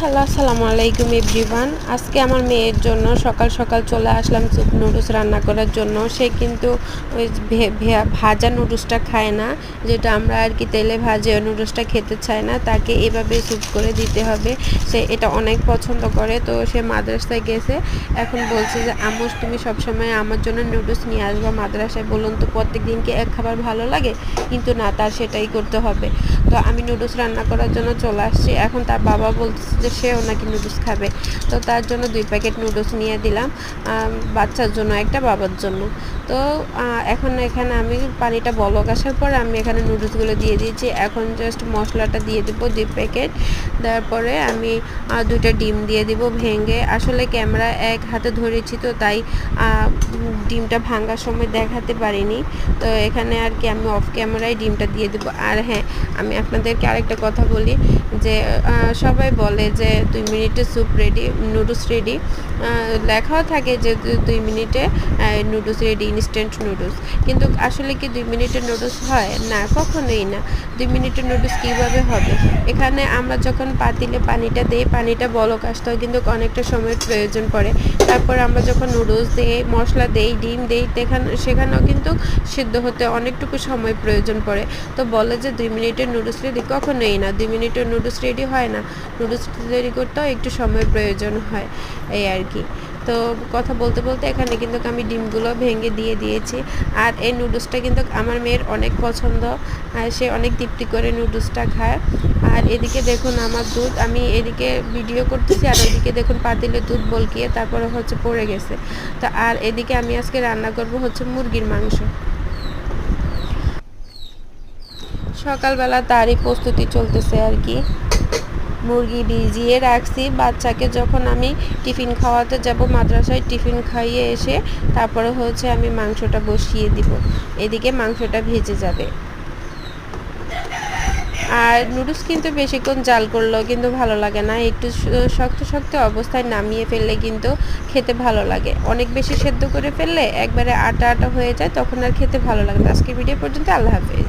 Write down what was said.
Hello, আসসালামু আলাইকুম everyone. আজকে আমার মেয়ের জন্য সকাল সকাল চলে আসলাম স্যুপ নুডলস রান্না করার জন্য। সে কিন্তু ওই ভাজা নুডলসটা খায় না, যেটা আমরা আর কি তেলে ভাজে নুডলসটা খেতে চায় না। তাকে এভাবে স্যুপ করে দিতে হবে। সে এটা অনেক পছন্দ করে। তো সে মাদ্রাসায় গেছে, এখন বলছে যে আম্মু তুমি সবসময় আমার জন্য নুডলস নিয়ে আসবা মাদ্রাসায়। বলুন তো প্রত্যেক দিন কি এক খাবার ভালো লাগে? কিন্তু না, তার সেটাই করতে হবে। তো আমি নুডলস রান্না করার জন্য চলে আসছি। এখন তার বাবা বলতেছে যে সেও নাকি নুডলস খাবে। তো তার জন্য 2 প্যাকেট নুডলস নিয়ে দিলাম, বাচ্চার জন্য একটা, বাবার জন্য। তো এখন এখানে আমি পানিটা বলক আসার পর আমি এখানে নুডলসগুলো দিয়ে দিয়েছি। এখন জাস্ট মশলাটা দিয়ে দেবো 2 প্যাকেট। দেওয়ার পরে আমি 2টা ডিম দিয়ে দিব ভেঙে। আসলে ক্যামেরা এক হাতে ধরেছি, তো তাই ডিমটা ভাঙার সময় দেখাতে পারিনি। তো এখানে আর কি আমি অফ ক্যামেরায় ডিমটা দিয়ে দেবো। আর হ্যাঁ, আমি আপনাদেরকে আরেকটা কথা বলি যে সবাই বলে যে 2 মিনিটে স্যুপ রেডি, নুডলস রেডি। লেখাও থাকে যে 2 মিনিটে নুডলস রেডি, ইনস্ট্যান্ট নুডলস। কিন্তু আসলে কি 2 মিনিটের নুডলস হয়? না, কখনোই না। 2 মিনিটের নুডলস কীভাবে হবে? এখানে আমরা যখন পাতিলে পানিটা দেই, পানিটা বলক আসতে হয় কিন্তু অনেকটা সময়ের প্রয়োজন পড়ে। তারপর আমরা যখন নুডলস দিই, মশলা দেই, ডিম দেই, সেখানেও কিন্তু সিদ্ধ হতে অনেকটুকু সময় প্রয়োজন পড়ে। তো বলে যে 2 মিনিটের নুডলস রেডি, কখনোই না। 2 মিনিটের নুডলস রেডি হয় না। নুডলস তৈরি করতেও একটু সময়ের প্রয়োজন হয়, এই আর কি। তো কথা বলতে বলতে এখানে কিন্তু আমি ডিমগুলো ভেঙে দিয়ে দিয়েছি। আর এই নুডলসটা কিন্তু আমার মেয়ের অনেক পছন্দ, আর সে অনেক তৃপ্তি করে নুডলসটা খায়। আর এদিকে দেখুন আমার দুধ, আমি এদিকে ভিডিও করতেছি আর ওইদিকে দেখুন পাতিলে দুধ বলকিয়ে তারপরে হচ্ছে পড়ে গেছে। তো আর এদিকে আমি আজকে রান্না করব হচ্ছে মুরগির মাংস। সকালবেলা তারই প্রস্তুতি চলতেছে আর কি। মুরগি ভিজিয়ে রাখছি, বাচ্চাকে যখন আমি টিফিন খাওয়াতে যাব মাদ্রাসায়, টিফিন খাইয়ে এসে তারপরে হচ্ছে আমি মাংসটা বসিয়ে দিব। এদিকে মাংসটা ভেজে যাবে। আর নুডলস কিন্তু বেশিক্ষণ জাল করলেও কিন্তু ভালো লাগে না, একটু শক্ত শক্ত অবস্থায় নামিয়ে ফেললে কিন্তু খেতে ভালো লাগে। অনেক বেশি সেদ্ধ করে ফেললে একবারে আটা আটা হয়ে যায়, তখন আর খেতে ভালো লাগে না। আজকের ভিডিও পর্যন্ত, আল্লাহ হাফেজ।